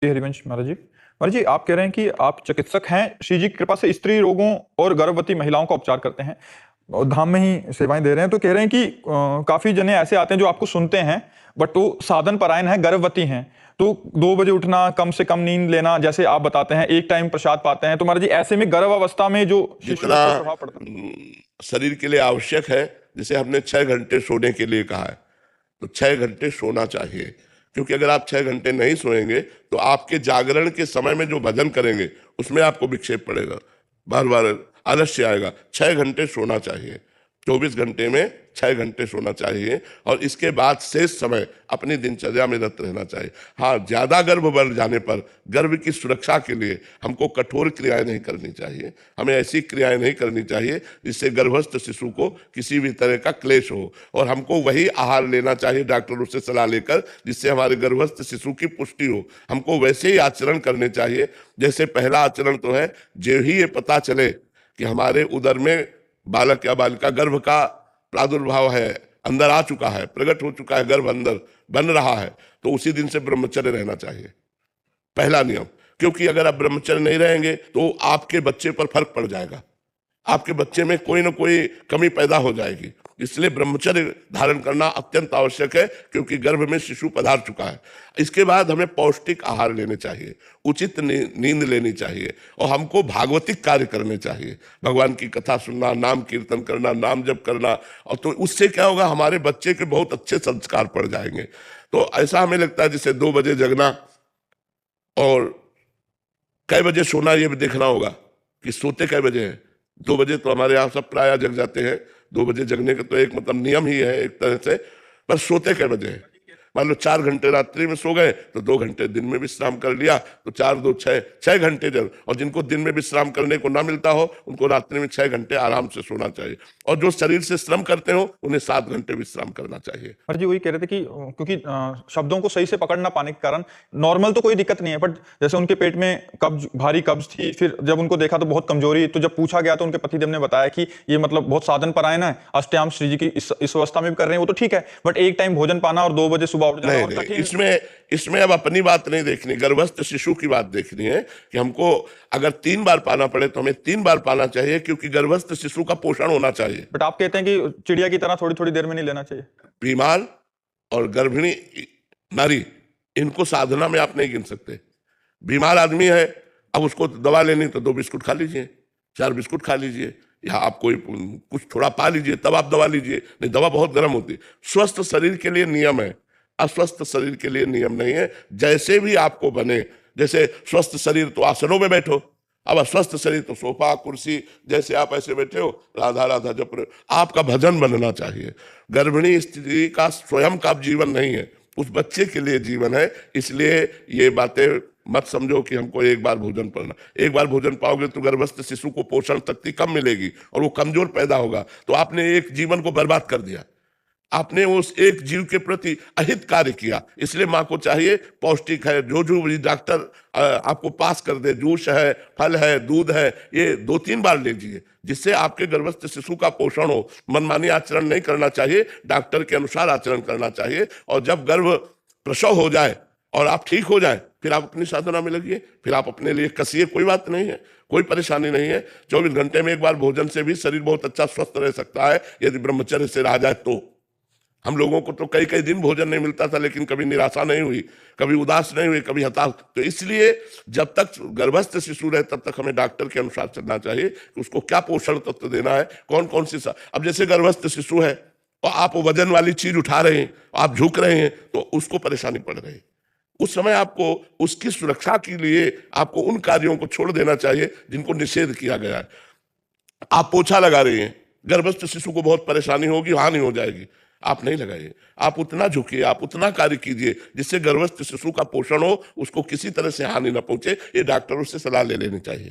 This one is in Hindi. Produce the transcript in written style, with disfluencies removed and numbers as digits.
जी, हरिवंश महाराज जी आप कह रहे हैं कि आप चिकित्सक हैं, श्री जी की कृपा से स्त्री रोगों और गर्भवती महिलाओं का उपचार करते हैं और धाम में ही सेवाएं दे रहे हैं। तो कह रहे हैं कि काफी जने ऐसे आते हैं जो आपको सुनते हैं बट वो साधन परायण है, गर्भवती हैं, तो 2 बजे उठना, कम से कम नींद लेना, जैसे आप बताते हैं एक टाइम प्रसाद पाते हैं, तो महाराज जी ऐसे में गर्भावस्था में जो शिशु जितना पर प्रभाव पड़ता है। शरीर के लिए आवश्यक है, जैसे हमने 6 घंटे सोने के लिए कहा है, तो 6 घंटे सोना चाहिए। क्योंकि अगर आप 6 घंटे नहीं सोएंगे तो आपके जागरण के समय में जो भजन करेंगे उसमें आपको विक्षेप पड़ेगा, बार बार आलस्य आएगा। 6 घंटे सोना चाहिए, 24 घंटे में 6 घंटे सोना चाहिए, और इसके बाद शेष समय अपनी दिनचर्या में रत रहना चाहिए। हाँ, ज्यादा गर्भ बढ़ जाने पर गर्भ की सुरक्षा के लिए हमको कठोर क्रियाएं नहीं करनी चाहिए। हमें ऐसी क्रियाएं नहीं करनी चाहिए जिससे गर्भस्थ शिशु को किसी भी तरह का क्लेश हो, और हमको वही आहार लेना चाहिए डॉक्टरों से सलाह लेकर जिससे हमारे गर्भस्थ शिशु की पुष्टि हो। हमको वैसे ही आचरण करने चाहिए जैसे पहला आचरण तो है, जो ही ये पता चले कि हमारे उदर में बालक या बालिका गर्भ का प्रादुर्भाव है, अंदर आ चुका है, प्रकट हो चुका है, गर्भ अंदर बन रहा है, तो उसी दिन से ब्रह्मचर्य रहना चाहिए, पहला नियम। क्योंकि अगर आप ब्रह्मचर्य नहीं रहेंगे तो आपके बच्चे पर फर्क पड़ जाएगा, आपके बच्चे में कोई ना कोई कमी पैदा हो जाएगी। इसलिए ब्रह्मचर्य धारण करना अत्यंत आवश्यक है, क्योंकि गर्भ में शिशु पधार चुका है। इसके बाद हमें पौष्टिक आहार लेने चाहिए, उचित नींद लेनी चाहिए, और हमको भागवतिक कार्य करने चाहिए, भगवान की कथा सुनना, नाम कीर्तन करना, नाम जप करना। और तो उससे क्या होगा, हमारे बच्चे के बहुत अच्छे संस्कार पड़ जाएंगे। तो ऐसा हमें लगता है जैसे 2 बजे जगना और कै बजे सोना, ये भी देखना होगा कि सोते कै बजे हैं। 2 बजे तो हमारे यहाँ सब प्राय जग जाते हैं, 2 बजे जगने का तो एक मतलब नियम ही है एक तरह से, पर सोते कै बजे हैं। मान लो 4 घंटे रात्रि में सो गए तो 2 घंटे दिन में विश्राम कर लिया, तो 4 2 6 घंटे जग। और जिनको दिन में विश्राम करने को ना मिलता हो उनको रात्रि में 6 घंटे आराम से सोना चाहिए, और जो शरीर से श्रम करते हो उन्हें 7 घंटे विश्राम करना चाहिए। और जी वही कह रहे थे कि क्योंकि शब्दों को सही से पकड़ ना पाने के कारण नॉर्मल तो कोई दिक्कत नहीं है, बट जैसे उनके पेट में कब्ज, भारी कब्ज थी, फिर जब उनको देखा तो बहुत कमजोरी, तो जब पूछा गया तो उनके पतिदेव ने बताया कि ये मतलब बहुत साधन परायण है, अष्टयाम श्री जी की इस अवस्था में भी कर रहे हैं, वो तो ठीक है, बट एक टाइम भोजन पाना और 2 बजे सुबह उठ जाना और कठिन। इसमें अब अपनी बात नहीं देखनी, गर्भस्थ शिशु की बात देखनी है कि हमको अगर 3 बार पाना पड़े तो हमें 3 बार पाना चाहिए, क्योंकि गर्भस्थ शिशु का पोषण होना चाहिए। बट आप कहते हैं कि चिड़िया की तरह थोड़ी थोड़ी देर में नहीं लेना चाहिए। बीमार और गर्भिणी नारी, इनको साधना में आप नहीं गिन सकते। बीमार आदमी है, अब उसको दवा लेनी तो 2 बिस्कुट खा लीजिए, 4 बिस्कुट खा लीजिए, या आप कोई कुछ थोड़ा पा लीजिए, तब आप दवा लीजिए। नहीं, दवा बहुत गर्म होती है। स्वस्थ शरीर के लिए नियम है, अस्वस्थ शरीर के लिए नियम नहीं है। जैसे भी आपको बने, जैसे स्वस्थ शरीर तो आसनों में बैठो, अब अस्वस्थ शरीर तो सोफा कुर्सी, जैसे आप ऐसे बैठे हो, राधा राधा जप रहे हो। आपका भजन बनना चाहिए। गर्भिणी स्त्री का स्वयं का जीवन नहीं है, उस बच्चे के लिए जीवन है। इसलिए ये बातें मत समझो कि हमको एक बार भोजन पाना, एक बार भोजन पाओगे तो गर्भस्थ शिशु को पोषण शक्ति कम मिलेगी और वो कमजोर पैदा होगा, तो आपने एक जीवन को बर्बाद कर दिया, आपने उस एक जीव के प्रति अहित कार्य किया। इसलिए माँ को चाहिए पौष्टिक है, जो जो भी डॉक्टर आपको पास कर दे, जूस है, फल है, दूध है, ये 2-3 बार लीजिए, जिससे आपके गर्भस्थ शिशु का पोषण हो। मनमानी आचरण नहीं करना चाहिए, डॉक्टर के अनुसार आचरण करना चाहिए। और जब गर्भ प्रसव हो जाए और आप ठीक हो जाए, फिर आप अपनी साधना में लगिए, फिर आप अपने लिए कसिए, कोई बात नहीं है, कोई परेशानी नहीं है। 24 घंटे में एक बार भोजन से भी शरीर बहुत अच्छा स्वस्थ रह सकता है, यदि ब्रह्मचर्य से रहा जाए तो। हम लोगों को तो कई कई दिन भोजन नहीं मिलता था, लेकिन कभी निराशा नहीं हुई, कभी उदास नहीं हुई, कभी हताश। तो इसलिए जब तक गर्भस्थ शिशु रहे तब तक हमें डॉक्टर के अनुसार चलना चाहिए कि उसको क्या पोषण तत्व देना है, कौन कौन सी। अब जैसे गर्भस्थ शिशु है और आप वजन वाली चीज उठा रहे हैं, आप झुक रहे हैं, तो उसको परेशानी पड़ रही है। उस समय आपको उसकी सुरक्षा के लिए आपको उन कार्यों को छोड़ देना चाहिए जिनको निषेध किया गया है। आप पोछा लगा रहे हैं, गर्भस्थ शिशु को बहुत परेशानी होगी, हानि हो जाएगी, आप नहीं लगाइए। आप उतना झुकिए, आप उतना कार्य कीजिए जिससे गर्भस्थ शिशु का पोषण हो, उसको किसी तरह से हानि न पहुंचे। ये डॉक्टरों से सलाह ले लेनी चाहिए।